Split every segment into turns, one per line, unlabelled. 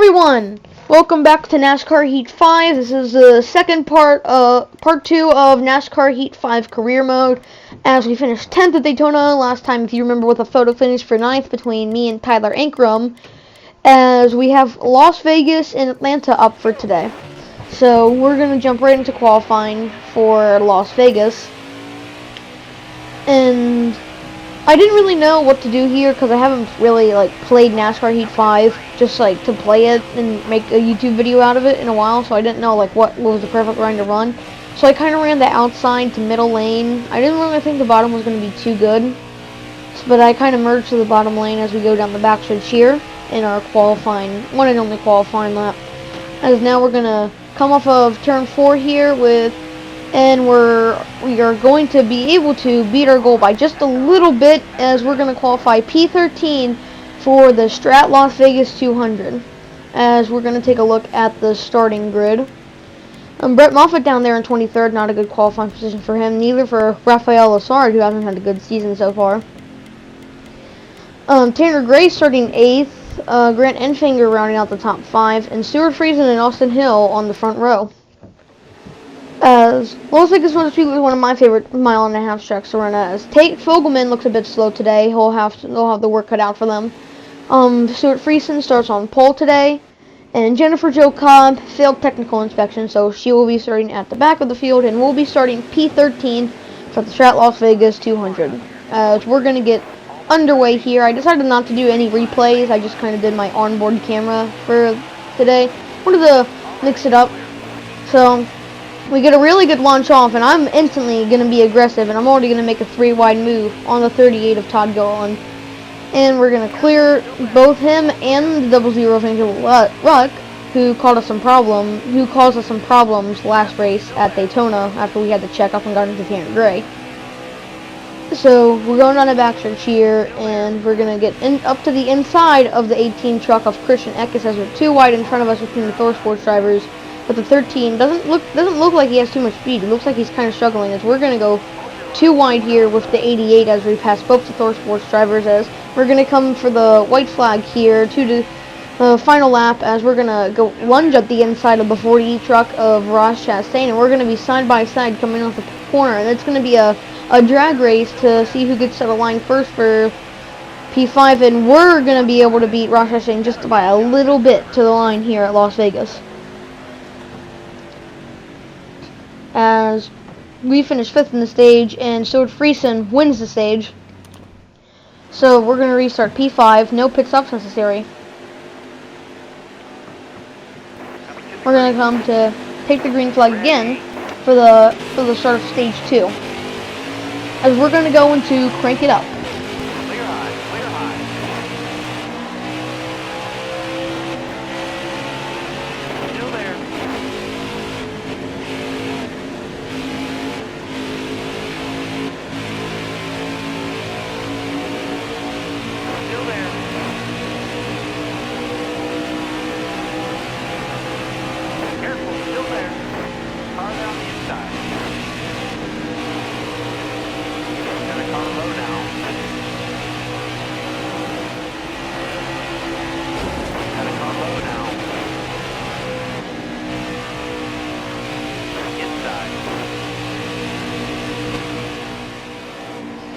everyone! Welcome back to NASCAR Heat 5. This is the second part 2 of NASCAR Heat 5 career mode, as we finished 10th at Daytona last time, if you remember, with a photo finish for 9th between me and Tyler Ankrum, as we have Las Vegas and Atlanta up for today. So we're going to jump right into qualifying for Las Vegas, and I didn't really know what to do here because I haven't really played NASCAR Heat 5 just to play it and make a YouTube video out of it in a while, so I didn't know what was the perfect line to run. So I kind of ran the outside to middle lane. I didn't really think the bottom was going to be too good, but I kind of merged to the bottom lane as we go down the backstretch here in our qualifying, one and only qualifying lap. As now we're going to come off of turn 4 here and we are going to be able to beat our goal by just a little bit, as we're going to qualify P13 for the Strat Las Vegas 200. As we're going to take a look at the starting grid. Brett Moffitt down there in 23rd, not a good qualifying position for him, neither for Rafael Lessard, who hasn't had a good season so far. Tanner Gray starting 8th, Grant Enfinger rounding out the top 5, and Stuart Friesen and Austin Hill on the front row. As Las Vegas was one of my favorite mile-and-a-half tracks to run as. Tate Fogelman looks a bit slow today. They'll have the work cut out for them. Stuart Friesen starts on pole today, and Jennifer Jo Cobb failed technical inspection, so she will be starting at the back of the field, and we'll be starting P13 for the Strat Las Vegas 200. As we're gonna get underway here, I decided not to do any replays. I just kind of did my onboard camera for today. Wanted to mix it up, so we get a really good launch off, and I'm instantly going to be aggressive, and I'm already going to make a 3-wide move on the 38 of Todd Gilliland. And we're going to clear both him and the 00 of Angel Ruck, who caused us some problems last race at Daytona after we had to check up and got into Tanner Gray. So we're going on a backstretch here, and we're going to get up to the inside of the 18 truck of Christian Eckes, as we're 2 wide in front of us between the Thor Sports drivers. But the 13 doesn't look like he has too much speed. It looks like he's kind of struggling, as we're going to go 2 wide here with the 88 as we pass both the Thor Sports drivers, as we're going to come for the white flag here to the final lap, as we're going to go lunge up the inside of the 40 truck of Ross Chastain, and we're going to be side by side coming off the corner, and it's going to be a drag race to see who gets to the line first for P5, and we're going to be able to beat Ross Chastain just by a little bit to the line here at Las Vegas. As we finish 5th in the stage, and Stuart Friesen wins the stage. So we're going to restart P5, no pit stops necessary. We're going to come to take the green flag again for the start of stage 2. As we're going to go into crank it up.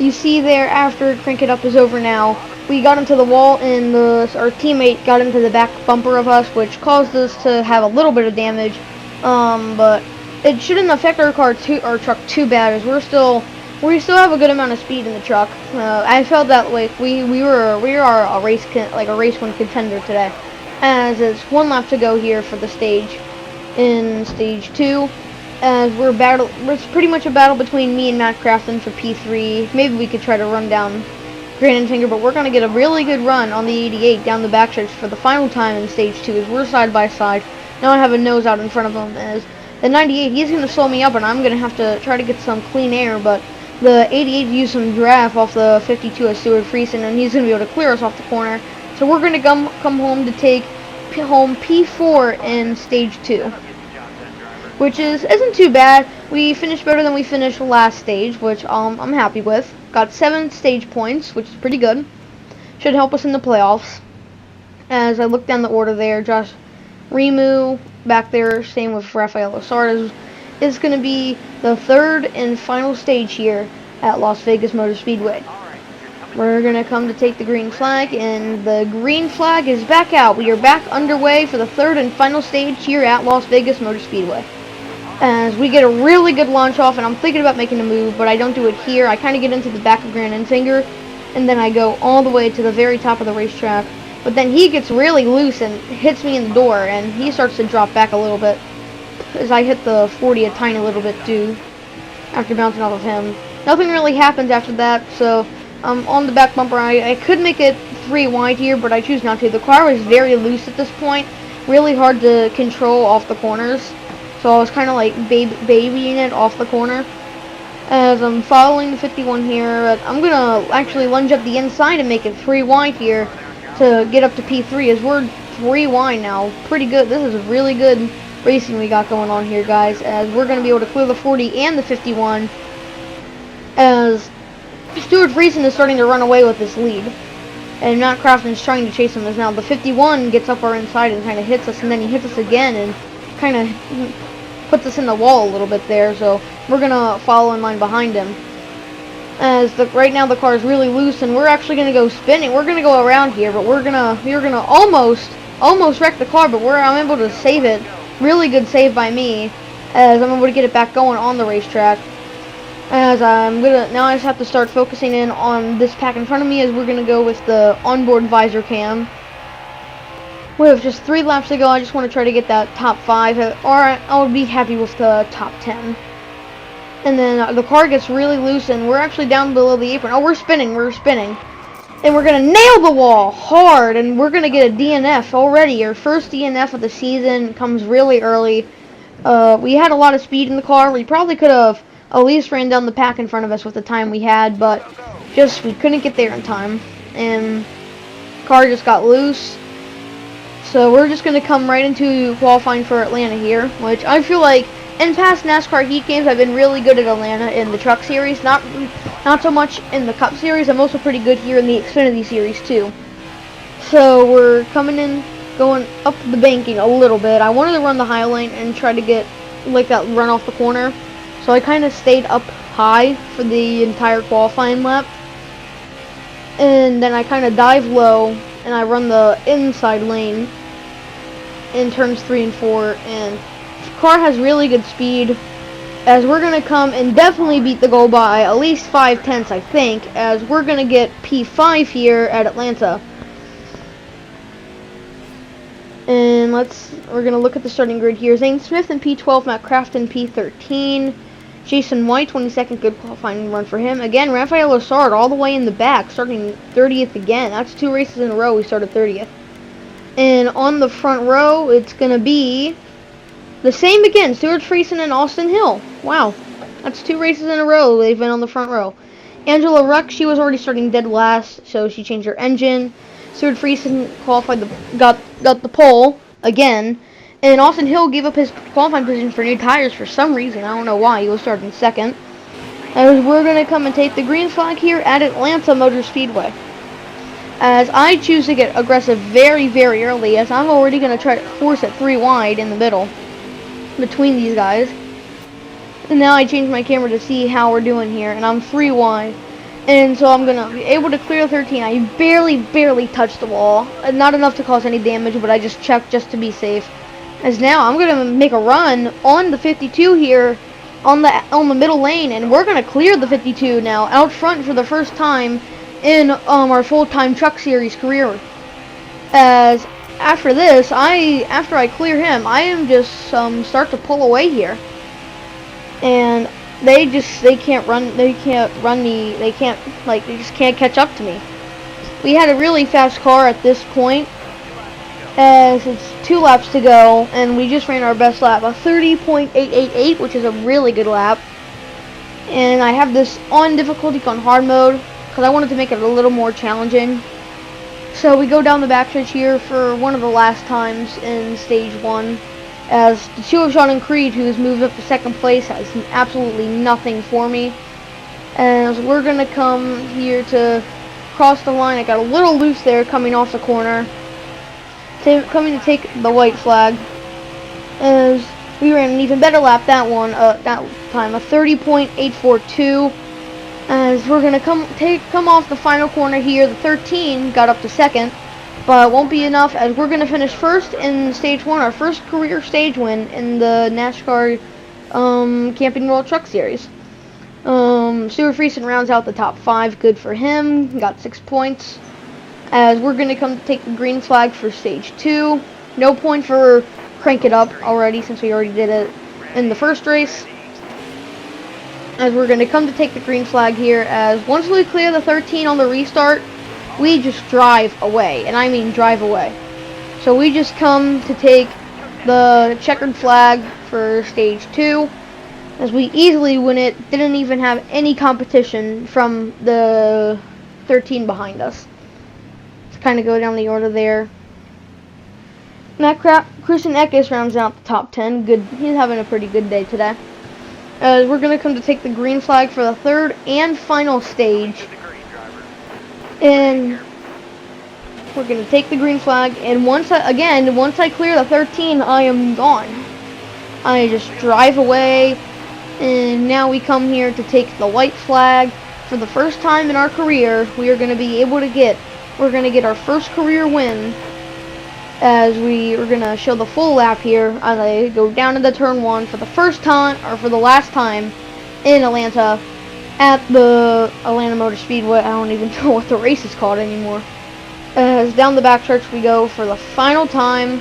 You see there, after Crank It Up is over now, we got into the wall, and our teammate got into the back bumper of us, which caused us to have a little bit of damage. But it shouldn't affect our truck too bad, as we still have a good amount of speed in the truck. I felt that we are a race win contender today, as it's 1 lap to go here for the stage in stage 2. As it's pretty much a battle between me and Matt Crafton for P3. Maybe we could try to run down Grant Enfinger, but we're going to get a really good run on the 88 down the backstretch for the final time in stage 2, as we're side by side. Now I have a nose out in front of him, as the 98, he's going to slow me up, and I'm going to have to try to get some clean air, but the 88 used some draft off the 52 of Stuart Friesen, and he's going to be able to clear us off the corner. So we're going to come home to take home P4 in stage 2. Which isn't too bad. We finished better than we finished last stage, which I'm happy with. Got 7 stage points, which is pretty good. Should help us in the playoffs. As I look down the order there, Josh Remu back there, same with Rafael Losard, is going to be the third and final stage here at Las Vegas Motor Speedway. We're going to come to take the green flag, and the green flag is back out. We are back underway for the third and final stage here at Las Vegas Motor Speedway. As we get a really good launch off, and I'm thinking about making a move, but I don't do it here. I kind of get into the back of Grand Enfinger, and then I go all the way to the very top of the racetrack. But then he gets really loose and hits me in the door, and he starts to drop back a little bit as I hit the 40 a tiny little bit too after bouncing off of him. Nothing really happens after that, so on the back bumper, I could make it 3 wide here, but I choose not to. The car was very loose at this point, really hard to control off the corners. So I was kind of like babying it off the corner. As I'm following the 51 here, I'm going to actually lunge up the inside and make it 3 wide here to get up to P3, as we're 3 wide now. Pretty good. This is really good racing we got going on here, guys, as we're going to be able to clear the 40 and the 51, as Stuart Friesen is starting to run away with this lead. And Matt Crafton is trying to chase him, as now the 51 gets up our inside and kind of hits us, and then he hits us again and kind of puts us in the wall a little bit there, so we're gonna follow in line behind him. As right now the car is really loose, and we're actually gonna go spinning. We're gonna go around here, but we're gonna almost wreck the car, but I'm able to save it. Really good save by me, as I'm able to get it back going on the racetrack. As now I just have to start focusing in on this pack in front of me, as we're gonna go with the onboard visor cam. We have just 3 laps to go. I just want to try to get that top 5, or I'll be happy with the top 10. And then the car gets really loose, and we're actually down below the apron. Oh, we're spinning. And we're going to nail the wall hard, and we're going to get a DNF already. Our first DNF of the season comes really early. We had a lot of speed in the car. We probably could have at least ran down the pack in front of us with the time we had, but we couldn't get there in time. And the car just got loose. So we're just going to come right into qualifying for Atlanta here, which I feel like in past NASCAR heat games I've been really good at Atlanta in the Truck Series, not so much in the Cup Series. I'm also pretty good here in the Xfinity Series too. So we're coming in, going up the banking a little bit. I wanted to run the high lane and try to get like that run off the corner, so I kind of stayed up high for the entire qualifying lap, and then I kind of dive low and I run the inside lane in turns 3 and 4, and the car has really good speed, as we're going to come and definitely beat the goal by at least 5/10, I think, as we're going to get P5 here at Atlanta. And we're going to look at the starting grid here. Zane Smith in P12, Matt Crafton P13, Jason White, 22nd, good qualifying run for him. Again, Rafael Losard all the way in the back, starting 30th again. That's 2 races in a row we started 30th. And on the front row, it's going to be the same again, Stuart Friesen and Austin Hill. Wow, that's 2 races in a row they've been on the front row. Angela Ruck, she was already starting dead last, so she changed her engine. Stuart Friesen qualified, got the pole again. And Austin Hill gave up his qualifying position for new tires for some reason. I don't know why. He was starting 2nd. As we're going to come and take the green flag here at Atlanta Motor Speedway. As I choose to get aggressive very, very early, as I'm already going to try to force it 3 wide in the middle between these guys. And now I change my camera to see how we're doing here, and I'm 3 wide. And so I'm going to be able to clear 13. I barely touched the wall. Not enough to cause any damage, but I just checked just to be safe. As now I'm going to make a run on the 52 here on the middle lane, and we're going to clear the 52 now out front for the first time in our full-time Truck Series career. As after this, after I clear him, I am just start to pull away here, and they just can't run me. They just can't catch up to me. We had a really fast car at this point, as it's 2 laps to go, and we just ran our best lap, a 30.888, which is a really good lap. And I have this on difficulty on hard mode because I wanted to make it a little more challenging. So we go down the backstretch here for one of the last times in stage 1, as the 2 of Sean and Creed, who's moved up to 2nd place, has absolutely nothing for me. As we're going to come here to cross the line, I got a little loose there coming off the corner. coming to take the white flag, as we ran an even better lap that time, a 30.842. As we're gonna come off the final corner here, the 13 got up to second, but it won't be enough, as we're gonna finish first in stage 1, our first career stage win in the NASCAR Camping World Truck Series. Stuart Friesen rounds out the top 5. Good for him. Got 6 points. As we're gonna come to take the green flag for stage 2. No point for Crank It Up already, since we already did it in the first race. As we're gonna come to take the green flag here, as once we clear the 13 on the restart, we just drive away, and I mean drive away. So we just come to take the checkered flag for stage 2, as we easily win it. Didn't even have any competition from the 13 behind us. Let's kind of go down the order there. Christian Eckes rounds out the top 10. Good, he's having a pretty good day today. We're going to come to take the green flag for the third and final stage. And we're going to take the green flag, and once I clear the 13, I am gone. I just drive away, and now we come here to take the white flag. For the first time in our career, we're going to get our first career win, as we are going to show the full lap here as I go down into turn 1 for the first time, or for the last time, in Atlanta, at the Atlanta Motor Speedway. I don't even know what the race is called anymore. As down the backstretch we go for the final time,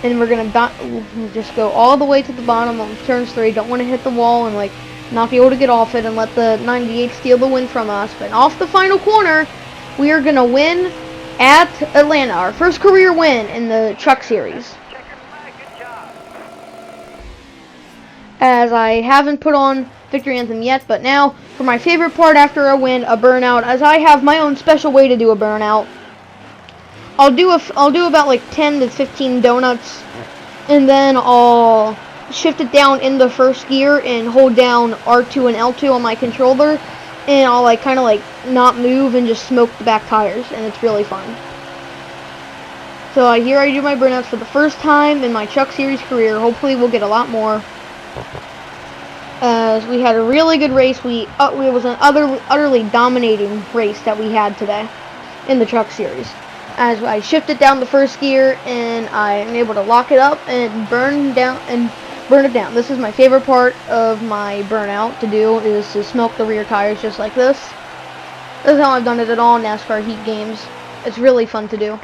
and we're going to just go all the way to the bottom on turns 3. Don't want to hit the wall and not be able to get off it and let the 98 steal the win from us. But off the final corner, we are going to win at Atlanta, our first career win in the Truck Series. As I haven't put on Victory Anthem yet, but now for my favorite part after a win, a burnout, as I have my own special way to do a burnout. I'll do about 10 to 15 donuts, and then I'll shift it down in the first gear and hold down R2 and L2 on my controller, and I'll kind of not move and just smoke the back tires, and it's really fun. So here I do my burnouts for the first time in my Truck Series career. Hopefully we'll get a lot more. As we had a really good race, it was an utterly dominating race that we had today in the Truck Series. As I shifted down the first gear, and I am able to lock it up and burn it down. This is my favorite part of my burnout to do, is to smoke the rear tires just like this. This is how I've done it at all NASCAR heat games. It's really fun to do.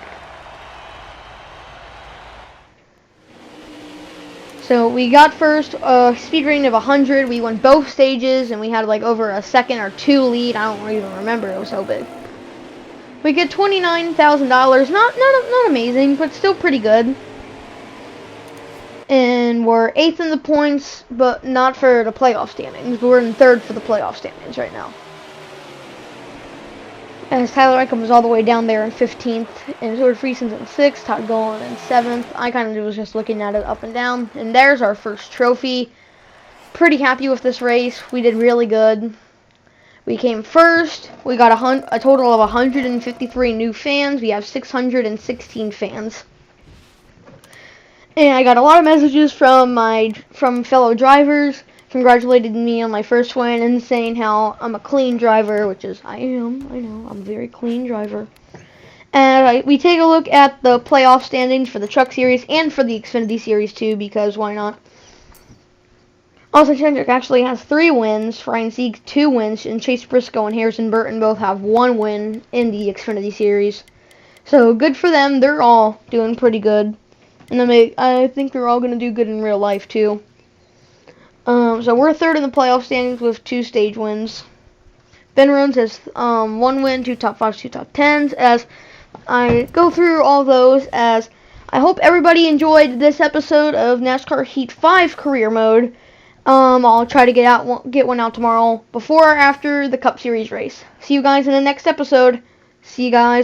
So we got first, speed rating of 100. We won both stages, and we had over a second or 2 lead. I don't even remember. It was so big. We get $29,000. Not amazing, but still pretty good. And we're 8th in the points, but not for the playoff standings. We're in 3rd for the playoff standings right now. As Tyler Eichem was all the way down there in 15th, and Stuart Friesen's in 6th, Todd Golan in 7th. I kind of was just looking at it up and down. And there's our first trophy. Pretty happy with this race. We did really good. We came first. We got a total of 153 new fans. We have 616 fans. And I got a lot of messages from fellow drivers congratulating me on my first win and saying how I'm a clean driver, which is I know, I'm a very clean driver. And we take a look at the playoff standings for the Truck Series and for the Xfinity Series too, because why not? Austin Cindric actually has 3 wins, Ryan Sieg 2 wins, and Chase Briscoe and Harrison Burton both have 1 win in the Xfinity Series. So good for them. They're all doing pretty good. And I think they're all going to do good in real life too. So we're 3rd in the playoff standings with 2 stage wins. Ben Rhodes has 1 win, 2 top 5s, 2 top 10s. As I go through all those, as I hope everybody enjoyed this episode of NASCAR Heat 5 Career Mode. I'll try to get one out tomorrow before or after the Cup Series race. See you guys in the next episode. See you guys.